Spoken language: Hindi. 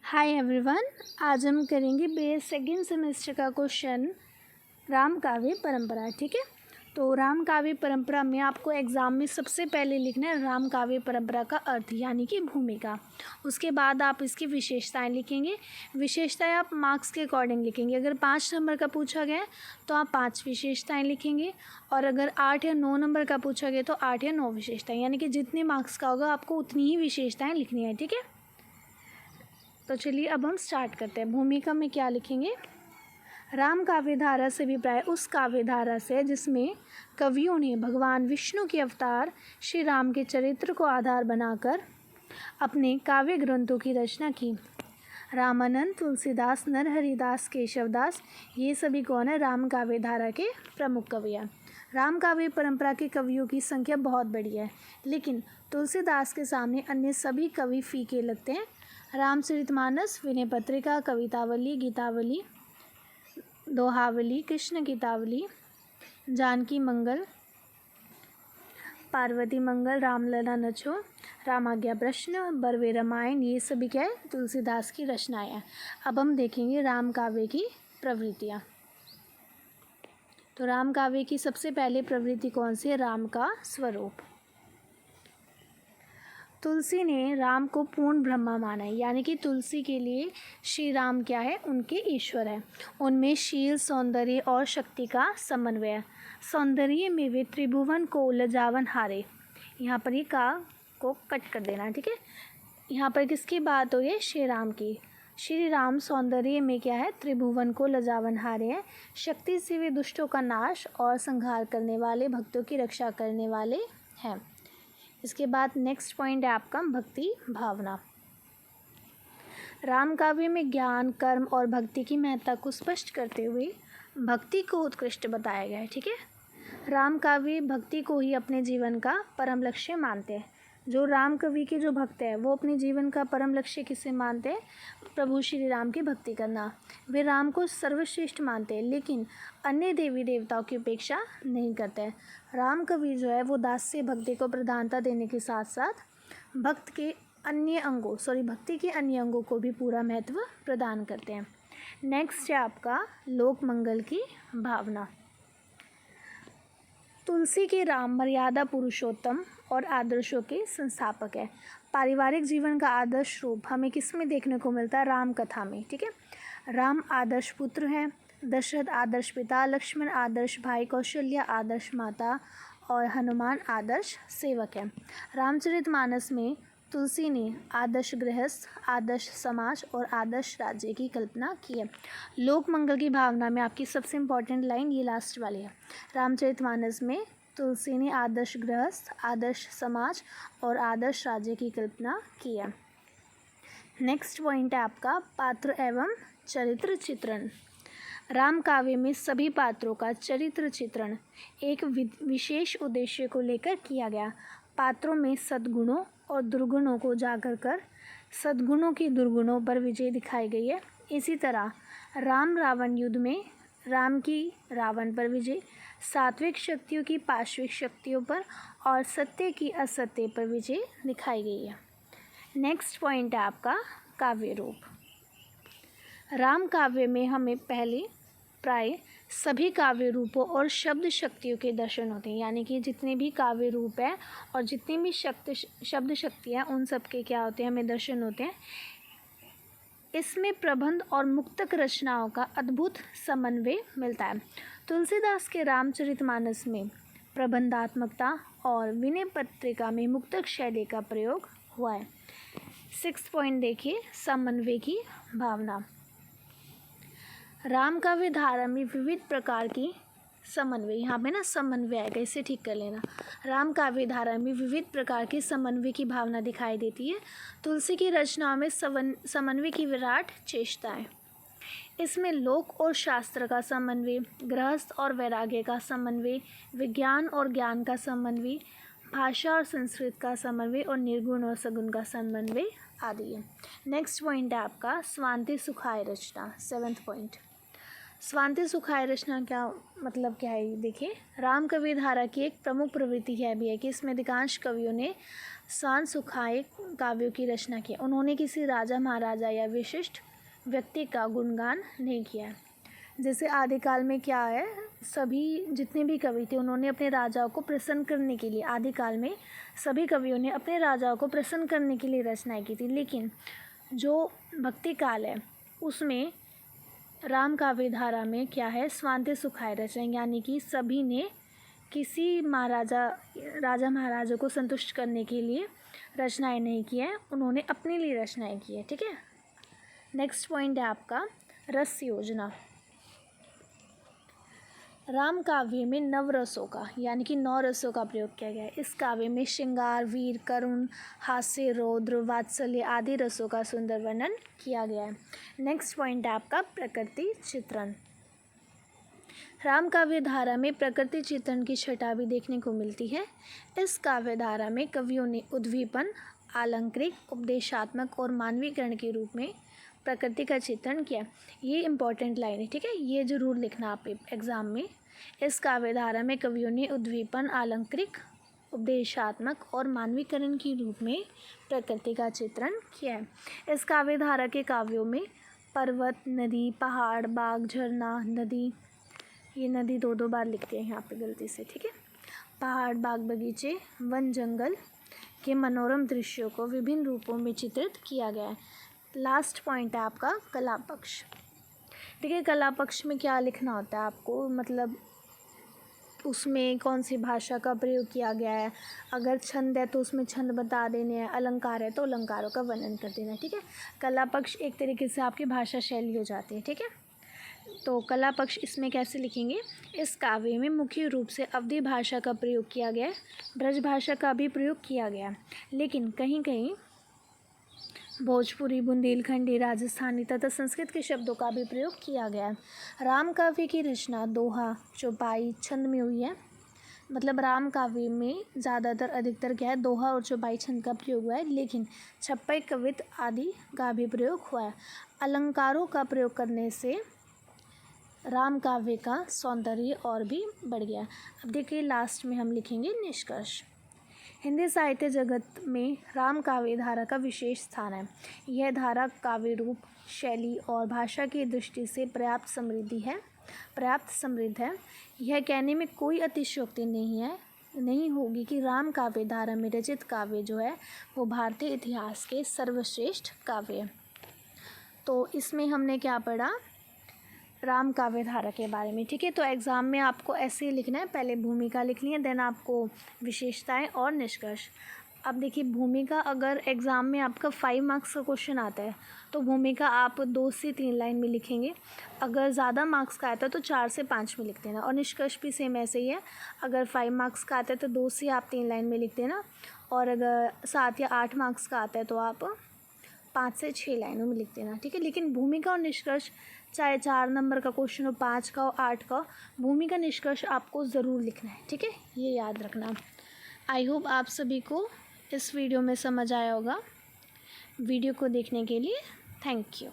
Hi everyone. आज हम करेंगे BA सेकेंड सेमेस्टर का क्वेश्चन राम काव्य परंपरा। ठीक है, तो राम काव्य परंपरा में आपको एग्ज़ाम में सबसे पहले लिखना है राम काव्य परंपरा का अर्थ यानी कि भूमिका। उसके बाद आप इसकी विशेषताएं लिखेंगे। विशेषताएं आप मार्क्स के अकॉर्डिंग लिखेंगे। अगर 5 नंबर का पूछा गया है तो आप 5 विशेषताएं लिखेंगे, और अगर 8 या 9 नंबर का पूछा गया तो 8 या 9 विशेषताएं, यानी कि जितने मार्क्स का होगा आपको उतनी ही विशेषताएँ लिखनी है। ठीक है, तो चलिए अब हम स्टार्ट करते हैं। भूमिका में क्या लिखेंगे? राम काव्य धारा से अभिप्राय उस काव्य धारा से जिसमें कवियों ने भगवान विष्णु के अवतार श्री राम के चरित्र को आधार बनाकर अपने काव्य ग्रंथों की रचना की। रामानंद, तुलसीदास, नरहरिदास, केशवदास, ये सभी कौन है? राम काव्य धारा के प्रमुख कवि हैं। राम काव्य परंपरा के कवियों की संख्या बहुत बड़ी है, लेकिन तुलसीदास के सामने अन्य सभी कवि फीके लगते हैं। रामचरितमानस, विनय पत्रिका, कवितावली, गीतावली, दोहावली, कृष्ण गीतावली, जानकी मंगल, पार्वती मंगल, रामलला नचो, रामाज्ञा प्रश्न, बरवे रामायण, ये सभी क्या है? तुलसीदास की रचनाएं हैं। अब हम देखेंगे राम काव्य की प्रवृत्तियाँ। तो राम काव्य की सबसे पहले प्रवृत्ति कौन सी है? राम का स्वरूप। तुलसी ने राम को पूर्ण ब्रह्मा माना है, यानी कि तुलसी के लिए श्री राम क्या है? उनके ईश्वर है। उनमें शील, सौंदर्य और शक्ति का समन्वय है। सौंदर्य में वे त्रिभुवन को लजावन हारे। यहाँ पर ये का को कट कर देना है। ठीक है, यहाँ पर किसकी बात हो रही है? श्री राम की। श्री राम सौंदर्य में क्या है? त्रिभुवन को लजावन हारे हैं। शक्ति से वे दुष्टों का नाश और संहार करने वाले, भक्तों की रक्षा करने वाले हैं। इसके बाद नेक्स्ट पॉइंट है आपका भक्ति भावना। राम काव्य में ज्ञान, कर्म और भक्ति की महत्ता को स्पष्ट करते हुए भक्ति को उत्कृष्ट बताया गया है। ठीक है, राम काव्य भक्ति को ही अपने जीवन का परम लक्ष्य मानते हैं। जो राम कवि के जो भक्त हैं वो अपने जीवन का परम लक्ष्य किसे मानते हैं? प्रभु श्री राम की भक्ति करना। वे राम को सर्वश्रेष्ठ मानते हैं, लेकिन अन्य देवी देवताओं की उपेक्षा नहीं करते हैं। राम कवि जो है वो दास्य भक्ति को प्रधानता देने के साथ साथ भक्ति के अन्य अंगों को भी पूरा महत्व प्रदान करते हैं। नेक्स्ट है आपका लोक मंगल की भावना। तुलसी के राम मर्यादा पुरुषोत्तम और आदर्शों के संस्थापक है। पारिवारिक जीवन का आदर्श रूप हमें किस में देखने को मिलता है? राम कथा में। ठीक है, राम आदर्श पुत्र हैं, दशरथ आदर्श पिता, लक्ष्मण आदर्श भाई, कौशल्या आदर्श माता और हनुमान आदर्श सेवक हैं। रामचरितमानस में तुलसी ने आदर्श गृहस्थ, आदर्श समाज और आदर्श राज्य की कल्पना की है। लोक मंगल की भावना में आपकी सबसे इम्पॉर्टेंट लाइन ये लास्ट वाली है। रामचरितमानस में तुलसी ने आदर्श गृहस्थ, आदर्श समाज और आदर्श राज्य की कल्पना की है। नेक्स्ट पॉइंट है आपका पात्र एवं चरित्र चित्रण। राम काव्य में सभी पात्रों का चरित्र चित्रण एक विशेष उद्देश्य को लेकर किया गया। पात्रों में सद्गुणों और दुर्गुणों को उजागर कर सद्गुणों की दुर्गुणों पर विजय दिखाई गई है। इसी तरह राम रावण युद्ध में राम की रावण पर विजय, सात्विक शक्तियों की पाश्विक शक्तियों पर और सत्य की असत्य पर विजय दिखाई गई है। नेक्स्ट पॉइंट है आपका काव्य रूप। राम काव्य में हमें पहले प्राय सभी काव्य रूपों और शब्द शक्तियों के दर्शन होते हैं, यानी कि जितने भी काव्य रूप है और जितनी भी शब्द शक्तियाँ उन सब के क्या होते हैं? हमें दर्शन होते हैं। इसमें प्रबंध और मुक्तक रचनाओं का अद्भुत समन्वय मिलता है। तुलसीदास के रामचरितमानस में प्रबंधात्मकता और विनय पत्रिका में मुक्तक शैली का प्रयोग हुआ है। 6 पॉइंट देखिए, समन्वय की भावना। राम काव्य धारा में विविध प्रकार की समन्वय, यहाँ पे ना समन्वय आएगा, इसे ठीक कर लेना। राम काव्य धारा में विविध प्रकार की समन्वय की भावना दिखाई देती है। तुलसी की रचनाओं में समन्वय की विराट चेष्टा है। इसमें लोक और शास्त्र का समन्वय, गृहस्थ और वैराग्य का समन्वय, विज्ञान और ज्ञान का समन्वय, भाषा और संस्कृत का समन्वय और निर्गुण और सगुण का समन्वय आदि है। नेक्स्ट पॉइंट है आपका स्वांति सुखाय रचना, 7th पॉइंट। स्वांति सुखाय रचना क्या मतलब क्या है, देखिए राम कवि धारा की एक प्रमुख प्रवृत्ति है भी है कि इसमें अधिकांश कवियों ने स्वांत सुखाय काव्यों की रचना की। उन्होंने किसी राजा महाराजा या विशिष्ट व्यक्ति का गुणगान नहीं किया है। जैसे आदिकाल में क्या है, सभी जितने भी कवि थे उन्होंने अपने राजाओं को प्रसन्न करने के लिए, आदिकाल में सभी कवियों ने अपने राजाओं को प्रसन्न करने के लिए रचनाएं की थी। लेकिन जो भक्ति काल है उसमें राम काव्य धारा में क्या है, स्वांति सुखाय रचना, यानी कि सभी ने किसी राजा महाराजा को संतुष्ट करने के लिए रचनाएं नहीं की है, उन्होंने अपने लिए रचनाएं की है। ठीक है, नेक्स्ट पॉइंट है आपका रस योजना। राम काव्य में नवरसों का यानी कि 9 रसों का प्रयोग किया गया है। इस काव्य में श्रृंगार, वीर, करुण, हास्य, रौद्र, वात्सल्य आदि रसों का सुंदर वर्णन किया गया है। नेक्स्ट पॉइंट है आपका प्रकृति चित्रण। राम काव्य धारा में प्रकृति चित्रण की छटा भी देखने को मिलती है। इस काव्य धारा में कवियों ने उद्दीपन, आलंकारिक, उपदेशात्मक और मानवीकरण के रूप में प्रकृति का चित्रण किया। ये इंपॉर्टेंट लाइन है, ठीक है, ये जरूर लिखना आप एग्जाम में। इस काव्य धारा में कवियों ने उद्दीपन, आलंकारिक, उपदेशात्मक और मानवीकरण के रूप में प्रकृति का चित्रण किया है। इस काव्य धारा के काव्यों में पर्वत, नदी, पहाड़, बाग, झरना, नदी, ये नदी 2 बार लिखते हैं यहाँ पे गलती से, ठीक है, पहाड़, बाग, बगीचे, वन, जंगल के मनोरम दृश्यों को विभिन्न रूपों में चित्रित किया गया है। लास्ट पॉइंट है आपका कला पक्ष। ठीक है, कला पक्ष में क्या लिखना होता है आपको, मतलब उसमें कौन सी भाषा का प्रयोग किया गया है, अगर छंद है तो उसमें छंद बता देने हैं, अलंकार है तो अलंकारों का वर्णन कर देना है। ठीक है, कला पक्ष एक तरीके से आपकी भाषा शैली हो जाती है। ठीक है, तो कला पक्ष इसमें कैसे लिखेंगे, इस काव्य में मुख्य रूप से अवधी भाषा का प्रयोग किया गया है, ब्रज भाषा का भी प्रयोग किया गया, लेकिन कहीं कहीं भोजपुरी, बुंदेलखंडी, राजस्थानी तथा संस्कृत के शब्दों का भी प्रयोग किया गया है। राम काव्य की रचना दोहा, चौपाई, छंद में हुई है। मतलब राम काव्य में ज़्यादातर अधिकतर क्या है, दोहा और चौपाई छंद का प्रयोग हुआ है, लेकिन छप्पई, कवित आदि का भी प्रयोग हुआ है। अलंकारों का प्रयोग करने से राम काव्य का सौंदर्य और भी बढ़ गया। अब देखिए लास्ट में हम लिखेंगे निष्कर्ष। हिंदी साहित्य जगत में राम काव्य धारा का विशेष स्थान है। यह धारा काव्य रूप, शैली और भाषा की दृष्टि से पर्याप्त समृद्ध है। यह कहने में कोई अतिशयोक्ति नहीं होगी कि राम काव्य धारा में रचित काव्य जो है वो भारतीय इतिहास के सर्वश्रेष्ठ काव्य है। तो इसमें हमने क्या पढ़ा, राम काव्य धारा के बारे में। ठीक है, तो एग्ज़ाम में आपको ऐसे ही लिखना है, पहले भूमिका लिखनी है, देन आपको विशेषताएं और निष्कर्ष। अब देखिए भूमिका, अगर एग्ज़ाम में आपका 5 मार्क्स का क्वेश्चन आता है तो भूमिका आप 2 से 3 लाइन में लिखेंगे। अगर ज़्यादा मार्क्स का आता है तो 4 से 5 में लिख देना, और निष्कर्ष भी सेम ऐसे ही है। अगर 5 मार्क्स का आता है तो 2 से आप 3 लाइन में लिख देना, और अगर 7 या 8 मार्क्स का आता है तो आप 5 से 6 लाइनों में लिख देना। ठीक है, लेकिन भूमिका और निष्कर्ष चाहे 4 नंबर का क्वेश्चन हो, 5 का हो, 8 का हो, भूमिका निष्कर्ष आपको ज़रूर लिखना है। ठीक है, ये याद रखना। आई होप आप सभी को इस वीडियो में समझ आया होगा। वीडियो को देखने के लिए थैंक यू।